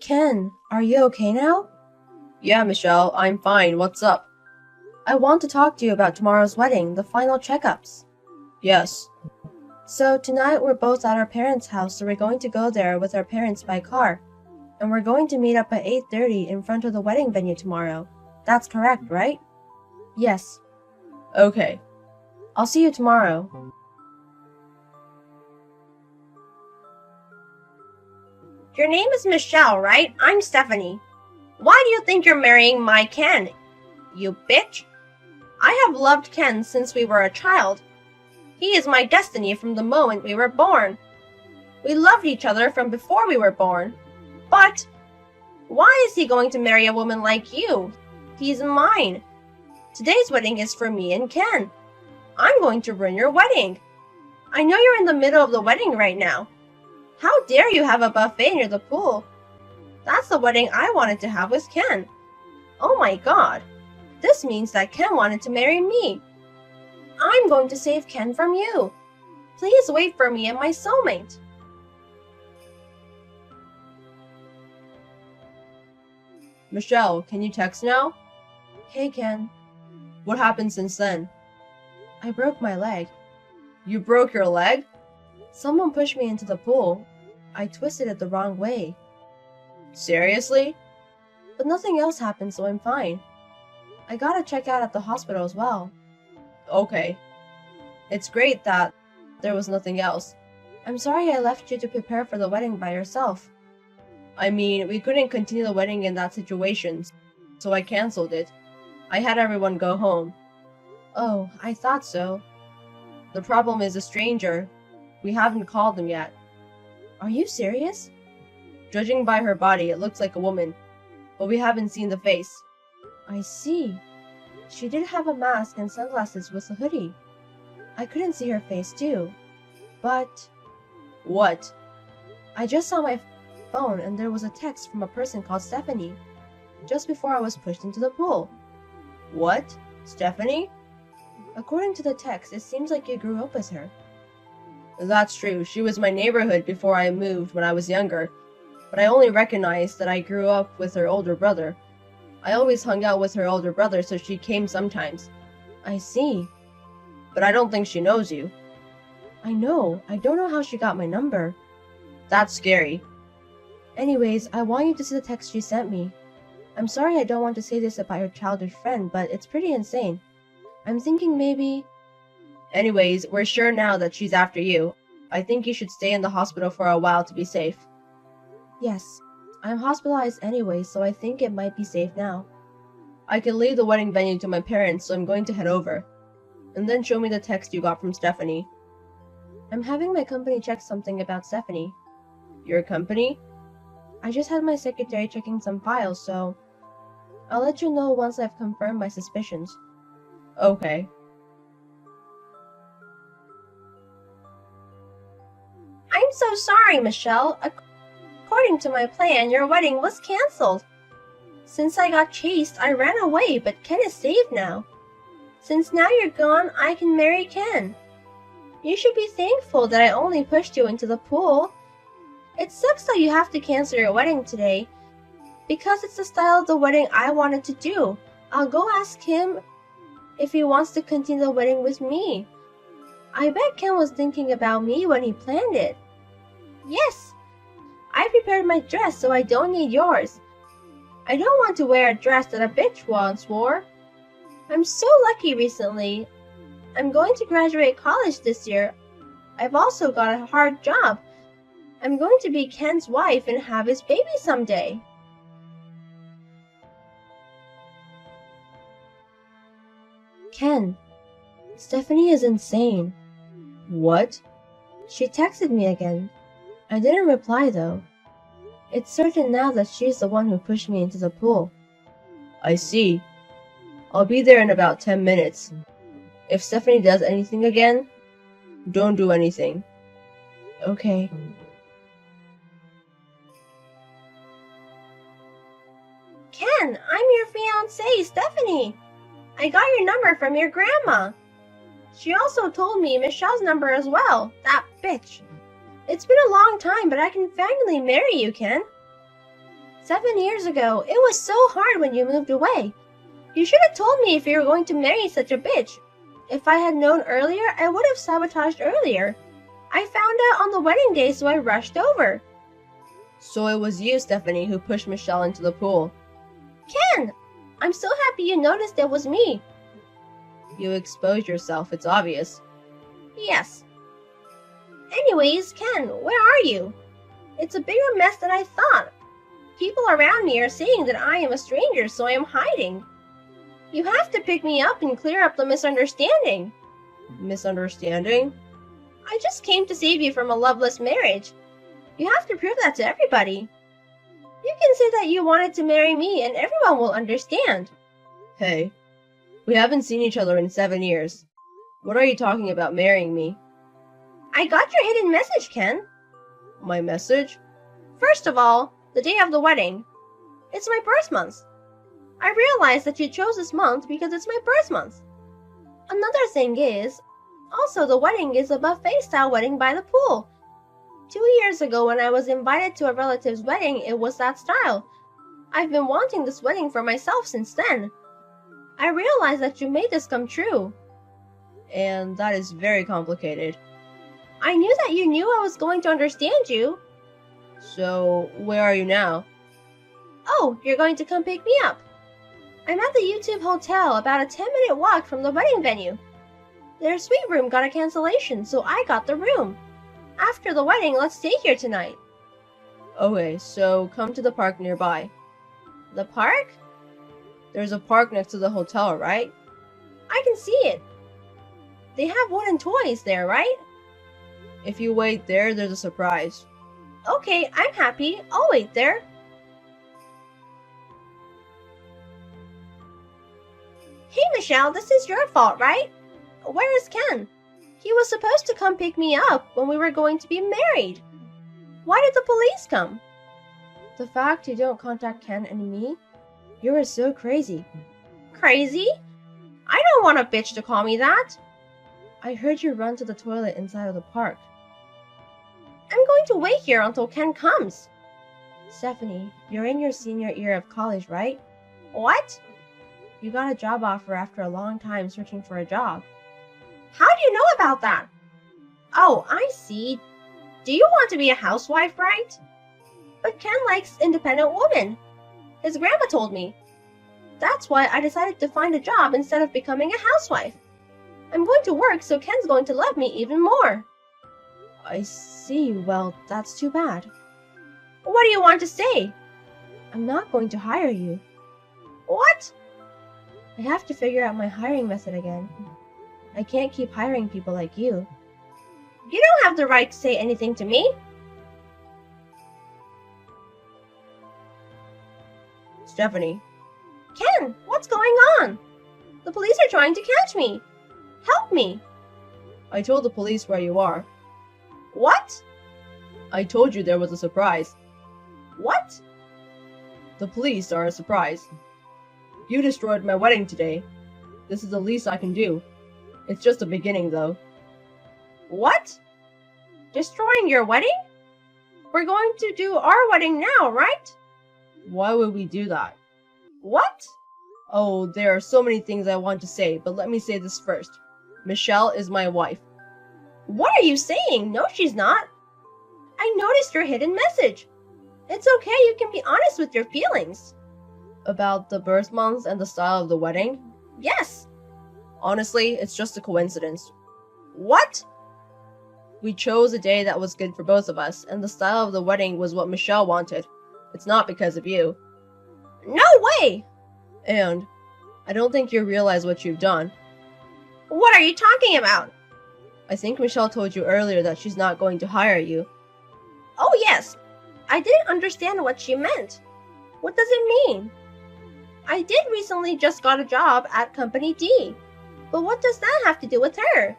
Ken, are you okay now? Yeah, Michelle, I'm fine. What's up? I want to talk to you about tomorrow's wedding, the final checkups. Yes. So tonight we're both at our parents' house, so we're going to go there with our parents by car. And we're going to meet up at 8:30 in front of the wedding venue tomorrow. That's correct, right? Yes. Okay. I'll see you tomorrow. Your name is Michelle, right? I'm Stephanie. Why do you think you're marrying my Ken? You bitch. I have loved Ken since we were a child. He is my destiny from the moment we were born. We loved each other from before we were born. But why is he going to marry a woman like you? He's mine. Today's wedding is for me and Ken. I'm going to ruin your wedding. I know you're in the middle of the wedding right now. How dare you have a buffet near the pool? That's the wedding I wanted to have with Ken. Oh my god. This means that Ken wanted to marry me. I'm going to save Ken from you. Please wait for me and my soulmate. Michelle, can you text now? Hey, Ken. What happened since then? I broke my leg. You broke your leg? Someone pushed me into the pool. I twisted it the wrong way. Seriously? But nothing else happened, so I'm fine. I gotta check out at the hospital as well. Okay. It's great that there was nothing else. I'm sorry I left you to prepare for the wedding by yourself. I mean, we couldn't continue the wedding in that situation, so I canceled it. I had everyone go home. Oh, I thought so. The problem is a stranger. We haven't called them yet. Are you serious? Judging by her body, it looks like a woman, but we haven't seen the face. I see. She did have a mask and sunglasses with a hoodie. I couldn't see her face too. But... What? I just saw my phone and there was a text from a person called Stephanie, just before I was pushed into the pool. What? Stephanie? According to the text, it seems like you grew up with her. That's true. She was my neighborhood before I moved when I was younger, but I only recognized that I grew up with her older brother. I always hung out with her older brother, so she came sometimes. I see. But I don't think she knows you. I know. I don't know how she got my number. That's scary. Anyways, I want you to see the text she sent me. I'm sorry I don't want to say this about your childhood friend, but it's pretty insane. I'm thinking maybe... Anyways, we're sure now that she's after you. I think you should stay in the hospital for a while to be safe. Yes. I'm hospitalized anyway, so I think it might be safe now. I can leave the wedding venue to my parents, so I'm going to head over. And then show me the text you got from Stephanie. I'm having my company check something about Stephanie. Your company? I just had my secretary checking some files, so... I'll let you know once I've confirmed my suspicions. Okay. I'm so sorry, Michelle. According to my plan, your wedding was canceled. Since I got chased, I ran away, but Ken is safe now. Since now you're gone, I can marry Ken. You should be thankful that I only pushed you into the pool. It sucks that you have to cancel your wedding today, because it's the style of the wedding I wanted to do. I'll go ask him if he wants to continue the wedding with me. I bet Ken was thinking about me when he planned it. Yes, I prepared my dress so I don't need yours. I don't want to wear a dress that a bitch once wore. I'm so lucky recently. I'm going to graduate college this year. I've also got a hard job. I'm going to be Ken's wife and have his baby someday. Ken, Stephanie is insane. What? She texted me again. I didn't reply though. It's certain now that she's the one who pushed me into the pool. I see. I'll be there in about 10 minutes. If Stephanie does anything again, don't do anything. Okay. Ken, I'm your fiancée, Stephanie. I got your number from your grandma. She also told me Michelle's number as well, that bitch. It's been a long time, but I can finally marry you, Ken. 7 years ago, it was so hard when you moved away. You should have told me if you were going to marry such a bitch. If I had known earlier, I would have sabotaged earlier. I found out on the wedding day, so I rushed over. So it was you, Stephanie, who pushed Michelle into the pool. Ken! I'm so happy you noticed it was me. You exposed yourself, it's obvious. Yes. Anyways, Ken, where are you? It's a bigger mess than I thought. People around me are saying that I am a stranger, so I am hiding. You have to pick me up and clear up the misunderstanding. Misunderstanding? I just came to save you from a loveless marriage. You have to prove that to everybody. You can say that you wanted to marry me and everyone will understand. Hey, we haven't seen each other in 7 years. What are you talking about marrying me? I got your hidden message, Ken. My message? First of all, the day of the wedding. It's my birth month. I realized that you chose this month because it's my birth month. Another thing is, also the wedding is a buffet-style wedding by the pool. 2 years ago when I was invited to a relative's wedding, it was that style. I've been wanting this wedding for myself since then. I realized that you made this come true. And that is very complicated. I knew that you knew I was going to understand you. So, where are you now? Oh, you're going to come pick me up. I'm at the YouTube Hotel, about a 10-minute walk from the wedding venue. Their suite room got a cancellation, so I got the room. After the wedding, let's stay here tonight. Okay, so come to the park nearby. The park? There's a park next to the hotel, right? I can see it. They have wooden toys there, right? If you wait there, there's a surprise. Okay, I'm happy. I'll wait there. Hey, Michelle, this is your fault, right? Where is Ken? He was supposed to come pick me up when we were going to be married. Why did the police come? The fact you don't contact Ken and me? You are so crazy. Crazy? I don't want a bitch to call me that. I heard you run to the toilet inside of the park. I'm going to wait here until Ken comes. Stephanie, you're in your senior year of college, right? What? You got a job offer after a long time searching for a job. How do you know about that? Oh, I see. Do you want to be a housewife, right? But Ken likes independent women. His grandma told me. That's why I decided to find a job instead of becoming a housewife. I'm going to work so Ken's going to love me even more. I see. Well, that's too bad. What do you want to say? I'm not going to hire you. What? I have to figure out my hiring method again. I can't keep hiring people like you. You don't have the right to say anything to me. Stephanie. Ken, what's going on? The police are trying to catch me. Help me. I told the police where you are. What? I told you there was a surprise. What? The police are a surprise. You destroyed my wedding today. This is the least I can do. It's just the beginning, though. What? Destroying your wedding? We're going to do our wedding now, right? Why would we do that? What? Oh, there are so many things I want to say, but let me say this first. Michelle is my wife. What are you saying? No, she's not. I noticed your hidden message. It's okay, you can be honest with your feelings. About the birth months and the style of the wedding? Yes. Honestly, it's just a coincidence. What? We chose a day that was good for both of us, and the style of the wedding was what Michelle wanted. It's not because of you. No way! And I don't think you realize what you've done. What are you talking about? I think Michelle told you earlier that she's not going to hire you. Oh yes, I didn't understand what she meant. What does it mean? I did recently just got a job at Company D, but what does that have to do with her?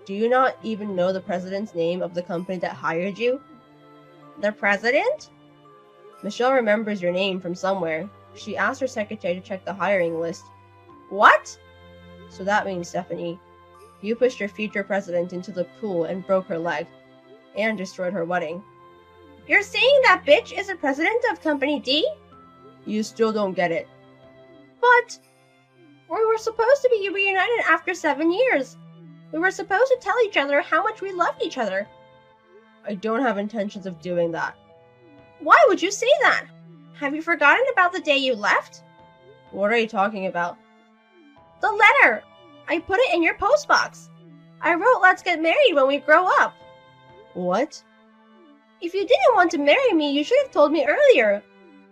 Do you not even know the president's name of the company that hired you? The president? Michelle remembers your name from somewhere. She asked her secretary to check the hiring list. What? So that means, Stephanie, you pushed your future president into the pool and broke her leg, and destroyed her wedding. You're saying that bitch is the president of Company D? You still don't get it. But we were supposed to be reunited after 7 years. We were supposed to tell each other how much we loved each other. I don't have intentions of doing that. Why would you say that? Have you forgotten about the day you left? What are you talking about? The letter! I put it in your postbox. I wrote let's get married when we grow up. What? If you didn't want to marry me, you should have told me earlier.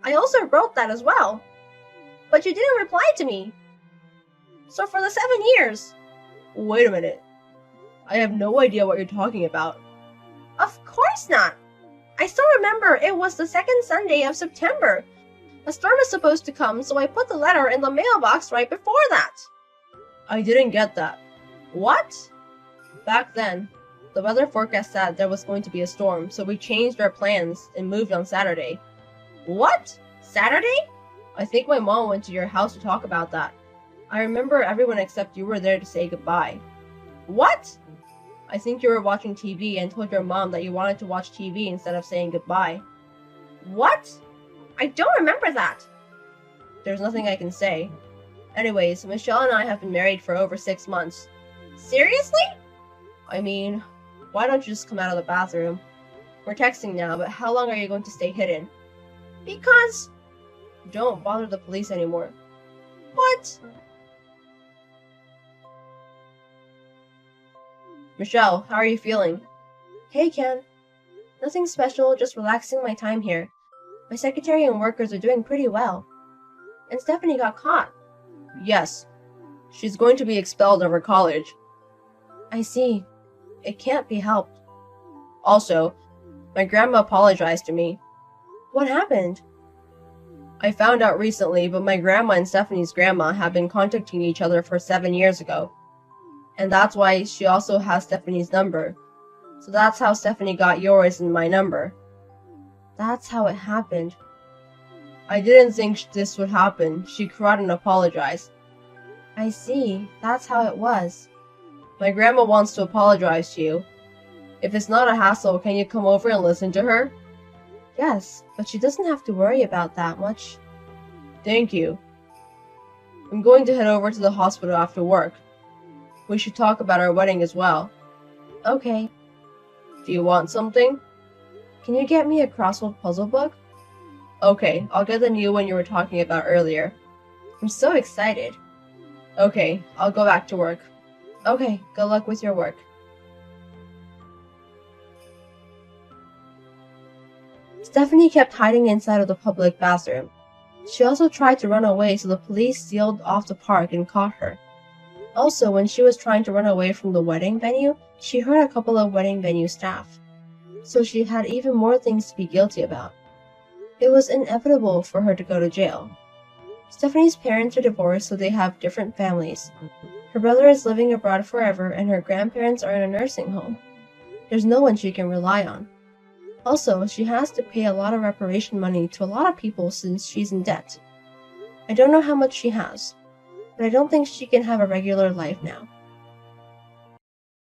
I also wrote that as well. But you didn't reply to me. So for the 7 years... Wait a minute. I have no idea what you're talking about. Of course not. I still remember it was the second Sunday of September. A storm is supposed to come, so I put the letter in the mailbox right before that. I didn't get that. What? Back then, the weather forecast said there was going to be a storm, so we changed our plans and moved on Saturday. What? Saturday? I think my mom went to your house to talk about that. I remember everyone except you were there to say goodbye. What? I think you were watching TV and told your mom that you wanted to watch TV instead of saying goodbye. What? I don't remember that. There's nothing I can say. Anyways, Michelle and I have been married for over 6 months. Seriously? I mean, why don't you just come out of the bathroom? We're texting now, but how long are you going to stay hidden? Because... Don't bother the police anymore. What? Michelle, how are you feeling? Hey, Ken. Nothing special, just relaxing my time here. My secretary and workers are doing pretty well. And Stephanie got caught. Yes. She's going to be expelled of her college. I see. It can't be helped. Also, my grandma apologized to me. What happened? I found out recently, but my grandma and Stephanie's grandma have been contacting each other for 7 years ago. And that's why she also has Stephanie's number. So that's how Stephanie got yours and my number. That's how it happened. I didn't think this would happen. She cried and apologized. I see. That's how it was. My grandma wants to apologize to you. If it's not a hassle, can you come over and listen to her? Yes, but she doesn't have to worry about that much. Thank you. I'm going to head over to the hospital after work. We should talk about our wedding as well. Okay. Do you want something? Can you get me a crossword puzzle book? Okay, I'll get the new one you were talking about earlier. I'm so excited. Okay, I'll go back to work. Okay, good luck with your work. Stephanie kept hiding inside of the public bathroom. She also tried to run away, so the police sealed off the park and caught her. Also, when she was trying to run away from the wedding venue, she hurt a couple of wedding venue staff. So she had even more things to be guilty about. It was inevitable for her to go to jail. Stephanie's parents are divorced, so they have different families. Her brother is living abroad forever, and her grandparents are in a nursing home. There's no one she can rely on. Also, she has to pay a lot of reparation money to a lot of people since she's in debt. I don't know how much she has, but I don't think she can have a regular life now.